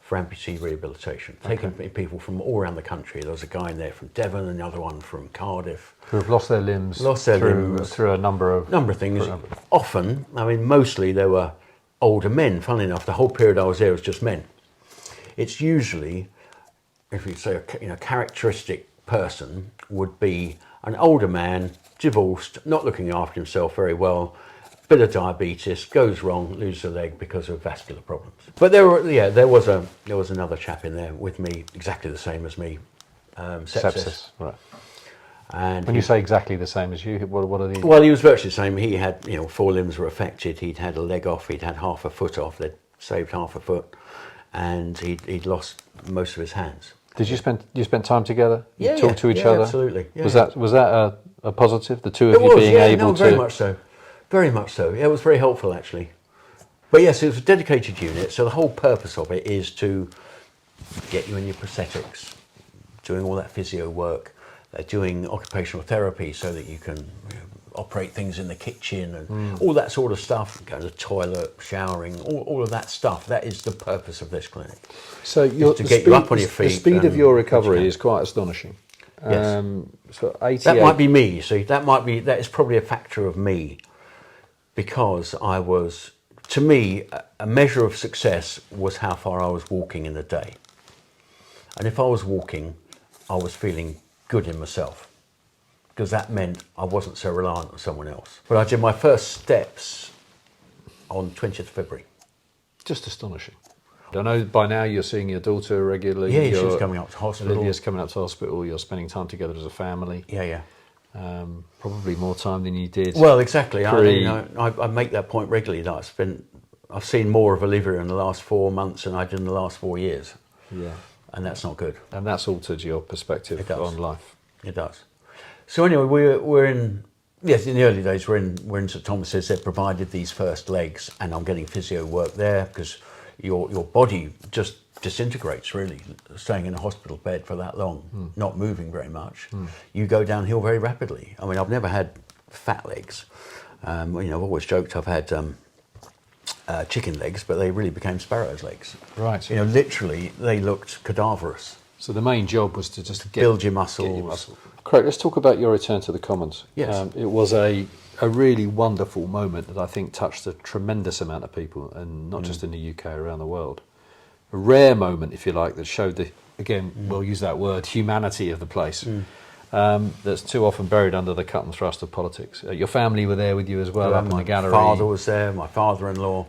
for amputee rehabilitation, taking people from all around the country. There was a guy in there from Devon, another one from Cardiff, who have lost their limbs, through a number of things. Often, I mean, mostly they were older men. Funnily enough, the whole period I was there was just men. It's usually, if you say a characteristic person would be an older man, divorced, not looking after himself very well, bit of diabetes, goes wrong, loses a leg because of vascular problems. But there was another chap in there with me, exactly the same as me, sepsis. Right. And when you say exactly the same as you, what are these? Well, he was virtually the same. He had, 4 limbs were affected. He'd had a leg off. He'd had half a foot off. They'd saved half a foot, and he'd lost most of his hands. Did you spend time together? Yeah, talk to each other. Absolutely. Yeah, was that a positive? The two of you being able to. Very much so. Very much so. Yeah, it was very helpful actually. But yes, it was a dedicated unit. So the whole purpose of it is to get you in your prosthetics, doing all that physio work. They're doing occupational therapy so that you can operate things in the kitchen and all that sort of stuff, go to the toilet, showering, all of that stuff. That is the purpose of this clinic. So you up on your feet. The speed of your recovery is quite astonishing. Yes. So 88... That might be me, you see. That is probably a factor of me, because to me, a measure of success was how far I was walking in a day. And if I was walking, I was feeling good in myself, because that meant I wasn't so reliant on someone else. But I did my first steps on 20th of February. Just astonishing. I know by now you're seeing your daughter regularly. Yeah, she's coming up to hospital. Olivia's coming up to hospital. You're spending time together as a family. Yeah. Probably more time than you did. Well, exactly. I make that point regularly. That I've seen more of Olivia in the last 4 months than I did in the last 4 years. Yeah. And that's not good. And that's altered your perspective on life. It does. So anyway, we're in. Yes, in the early days, we're in St Thomas's. They've provided these first legs, and I'm getting physio work there because your body just disintegrates really, staying in a hospital bed for that long, not moving very much. You go downhill very rapidly. I mean, I've never had fat legs. I've always joked I've had chicken legs, but they really became sparrow's legs. Right. Literally, they looked cadaverous. So the main job was to just build your muscles. Craig, let's talk about your return to the Commons. Yes. It was a really wonderful moment that I think touched a tremendous amount of people, and not just in the UK, around the world. A rare moment, if you like, that showed we'll use that word, humanity of the place. That's too often buried under the cut and thrust of politics. Your family were there with you as well, up in the gallery. My father was there, my father-in-law,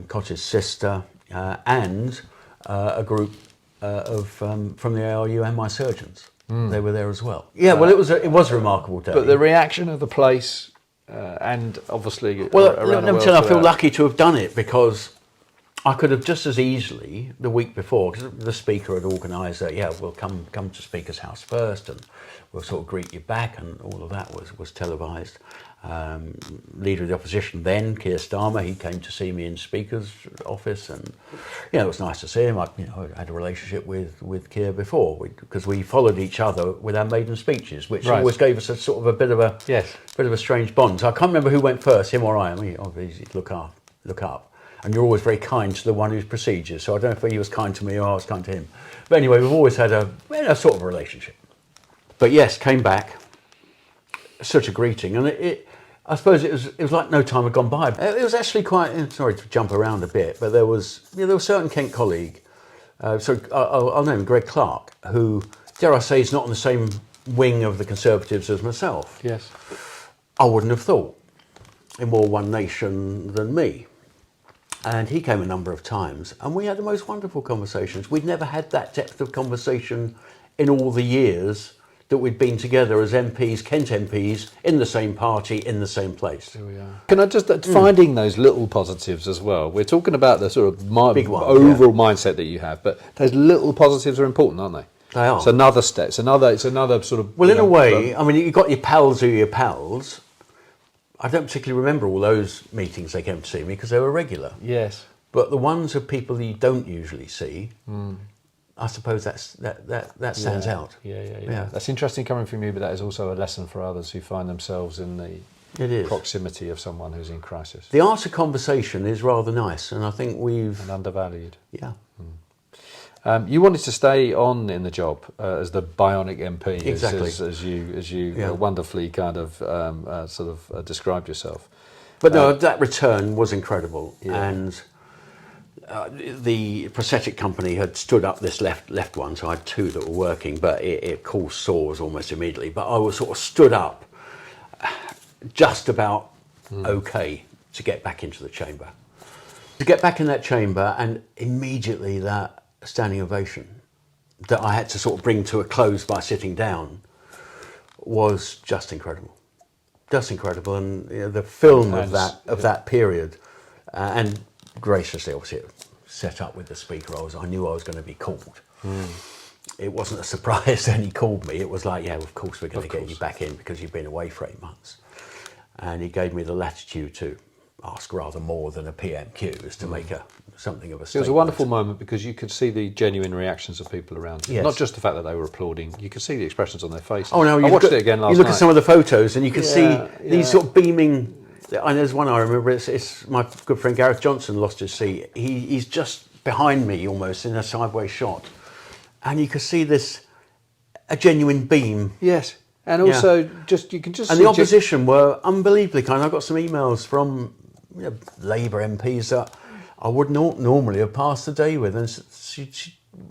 Cotter's sister, and a group from the ARU and my surgeons. They were there as well. Yeah, well, it was a remarkable day. But the reaction of the place, and obviously around the world. I feel lucky to have done it, because I could have just as easily the week before, because the speaker had organised that. Yeah, we'll come to Speaker's House first, and we'll sort of greet you back, and all of that was televised. Leader of the opposition then, Keir Starmer, he came to see me in Speaker's office, and it was nice to see him. I had a relationship with Keir before, because we followed each other with our maiden speeches, which always gave us a bit of a strange bond. So I can't remember who went first, him or I. I mean, obviously look up. And you're always very kind to the one who precedes you. So I don't know if he was kind to me or I was kind to him. But anyway, we've always had a sort of a relationship. But yes, came back. Such a greeting, and I suppose it was like no time had gone by. It was actually quite. Sorry to jump around a bit, but there was a certain Kent colleague. So I'll name him, Greg Clark, who, dare I say, is not on the same wing of the Conservatives as myself. Yes. I wouldn't have thought. In more One Nation than me. And he came a number of times, and we had the most wonderful conversations. We'd never had that depth of conversation in all the years that we'd been together as MPs, Kent MPs, in the same party, in the same place. Here we are. Can I just, finding those little positives as well, we're talking about the sort of big one, overall mindset that you have, but those little positives are important, aren't they? They are. It's another step, it's another sort of... Well, in a way, I mean, you've got your pals who are your pals. I don't particularly remember all those meetings they came to see me, because they were regular. Yes. But the ones of people that you don't usually see, I suppose that stands out. Yeah. That's interesting coming from you, but that is also a lesson for others who find themselves in the proximity of someone who's in crisis. The art of conversation is rather nice, and I think and undervalued. Yeah. You wanted to stay on in the job as the bionic MP, exactly, as you wonderfully kind of described yourself. But no, that return was incredible, and the prosthetic company had stood up this left one, so I had two that were working, but it caused sores almost immediately. But I was sort of stood up, just about okay to get back into the chamber. To get back in that chamber, and immediately that standing ovation that I had to sort of bring to a close by sitting down was just incredible. Just incredible, and the film of that period, and graciously, obviously, it set up with the speaker. I knew I was going to be called. It wasn't a surprise when he called me. It was like, yeah, of course we're going to get you back in because you've been away for 8 months. And he gave me the latitude to ask rather more than a PMQ, as to make something of a statement. It was a wonderful moment because you could see the genuine reactions of people around you. Yes. Not just the fact that they were applauding, you could see the expressions on their faces. Oh no, I watched it again last night. You look at some of the photos and you can see these sort of beaming, and there's one I remember, it's my good friend Gareth Johnson lost his seat. He's just behind me almost in a sideways shot. And you could see a genuine beam. Yes. And also, you can just see... And the opposition were unbelievably kind. I got some emails from Labour MPs that I would not normally have passed the day with. And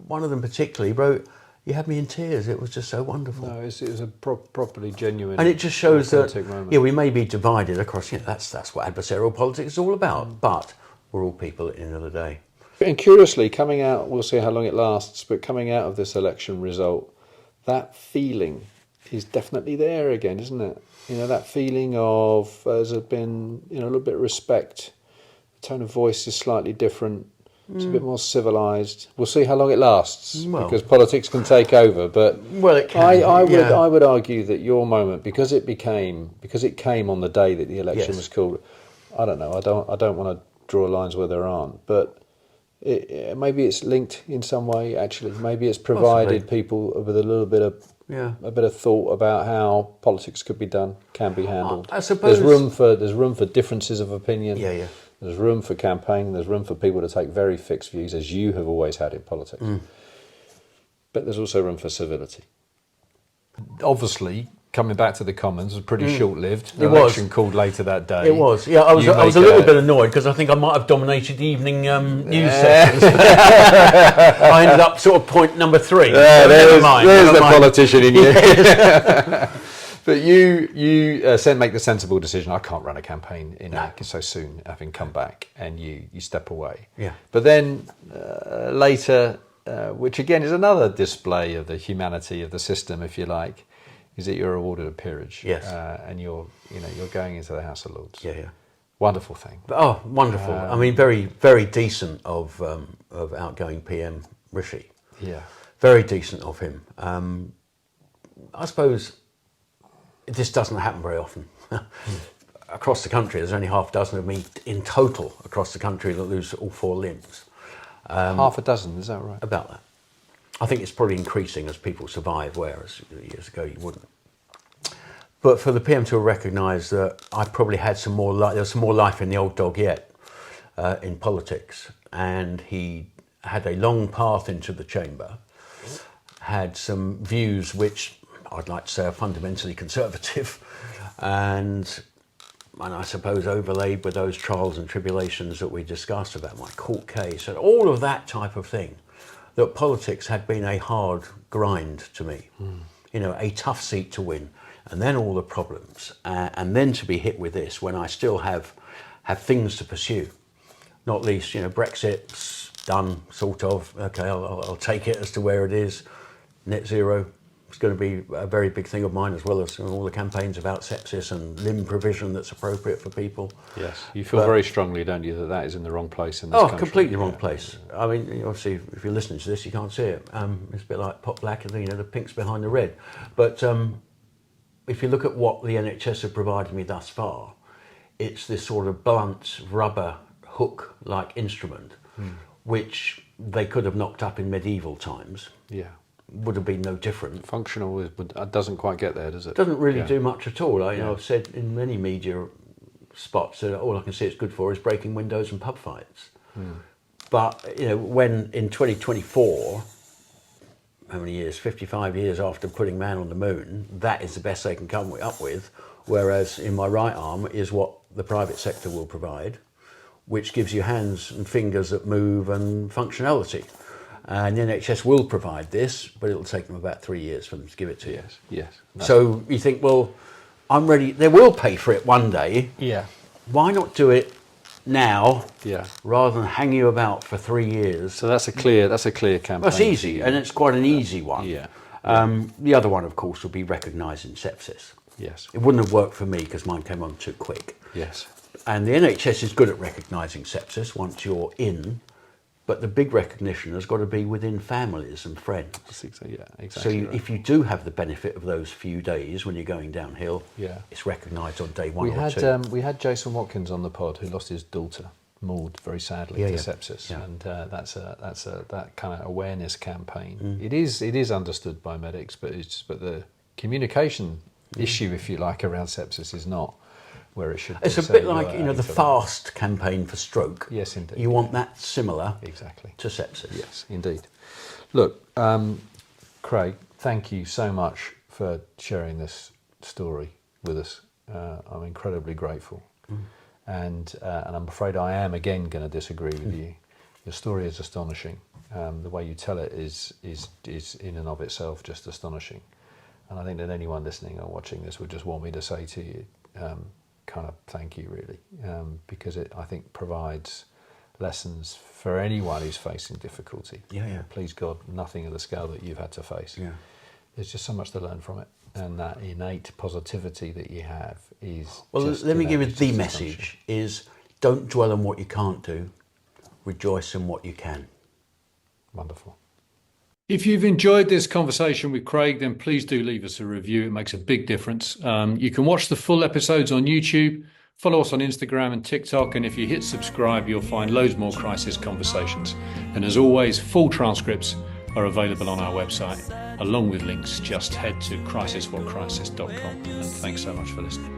one of them particularly wrote, "You had me in tears. It was just so wonderful." No, it was a properly genuine... And it just shows that, moment. We may be divided across, that's what adversarial politics is all about. But we're all people at the end of the day. And curiously, coming out, we'll see how long it lasts, but coming out of this election result, that feeling is definitely there again, isn't it? That feeling of there's been a little bit of respect. The tone of voice is slightly different. It's a bit more civilised. We'll see how long it lasts, because politics can take over. But it can. I would argue that your moment, because it came on the day that the election was called. I don't know. I don't want to draw lines where there aren't, but maybe it's linked in some way. Actually, maybe it's provided people with a little bit of. A bit of thought about how politics could be done, can be handled. I suppose there's room for differences of opinion. Yeah. There's room for campaign. There's room for people to take very fixed views, as you have always had in politics. But there's also room for civility. Obviously, coming back to the Commons was pretty short-lived. The election called later that day. It was. Yeah, I was a little bit annoyed because I think I might have dominated the evening news sessions. I ended up sort of point number 3. There's the politician in you. But you make the sensible decision. I can't run a campaign so soon, having come back, and you step away. Yeah. But then later, which again is another display of the humanity of the system, if you like, is that you're awarded a peerage. Yes. And you're going into the House of Lords. Yeah. Wonderful thing. Oh, wonderful. I mean, very, very decent of outgoing PM Rishi. Yeah. Very decent of him. I suppose this doesn't happen very often. Across the country, there's only half a dozen of me in total across the country that lose all 4 limbs. Half a dozen, is that right? About that. I think it's probably increasing as people survive, whereas years ago you wouldn't. But for the PM to recognise that I probably had some more life, there's some more life in the old dog yet in politics, and he had a long path into the chamber, had some views which I'd like to say are fundamentally conservative, and I suppose overlaid with those trials and tribulations that we discussed about my court case and all of that type of thing. That politics had been a hard grind to me, a tough seat to win, and then all the problems, and then to be hit with this when I still have things to pursue, not least, Brexit's done, sort of. Okay, I'll take it as to where it is. Net zero is going to be a very big thing of mine, as well as all the campaigns about sepsis and limb provision that's appropriate for people. Yes, you feel very strongly, don't you, that is in the wrong place in this country? Completely wrong place. I mean, obviously, if you're listening to this, you can't see it. It's a bit like pot black, and the pink's behind the red. But if you look at what the NHS have provided me thus far, it's this sort of blunt rubber hook-like instrument, which they could have knocked up in medieval times. Yeah. Would have been no different. Functional doesn't quite get there, does it? Doesn't really Yeah. do much at all. Yeah. I've said in many media spots that all I can see it's good for is breaking windows and pub fights. But when in 2024, how many years? 55 years after putting man on the moon, that is the best they can come up with. Whereas in my right arm is what the private sector will provide, which gives you hands and fingers that move and functionality. And the NHS will provide this, but it'll take them about 3 years for them to give it to you. Yes. So you think, well, I'm ready. They will pay for it one day. Yeah. Why not do it now? Yeah. Rather than hang you about for 3 years. So that's a clear campaign. That's easy, and it's quite an easy one. Yeah. The other one, of course, will be recognising sepsis. Yes. It wouldn't have worked for me because mine came on too quick. Yes. And the NHS is good at recognising sepsis once you're in, but the big recognition has got to be within families and friends. Yeah, exactly. So if you do have the benefit of those few days when you're going downhill, Yeah. it's recognised on day one or two. We had Jason Watkins on the pod who lost his daughter, mauled very sadly to sepsis, and that's that kind of awareness campaign. It is understood by medics, but the communication issue, if you like, around sepsis is not where it should be. It's a bit like the FAST campaign for stroke. Yes, indeed. You want that similar exactly to sepsis. Yes, indeed. Look, Craig, thank you so much for sharing this story with us. I'm incredibly grateful, and I'm afraid I am again going to disagree with you. Your story is astonishing. The way you tell it is in and of itself just astonishing. And I think that anyone listening or watching this would just want me to say to you, kind of thank you, really, because it, I think, provides lessons for anyone who's facing difficulty. Yeah. Please God, nothing of the scale that you've had to face. Yeah. There's just so much to learn from it, and that innate positivity that you have is. Well, just, let me give you it's the just message: is don't dwell on what you can't do, rejoice in what you can. wonderful. If you've enjoyed this conversation with Craig, then please do leave us a review. It makes a big difference. You can watch the full episodes on YouTube, follow us on Instagram and TikTok, and if you hit subscribe, you'll find loads more crisis conversations. And as always, full transcripts are available on our website, along with links. Just head to crisiswhatcrisis.com. And thanks so much for listening.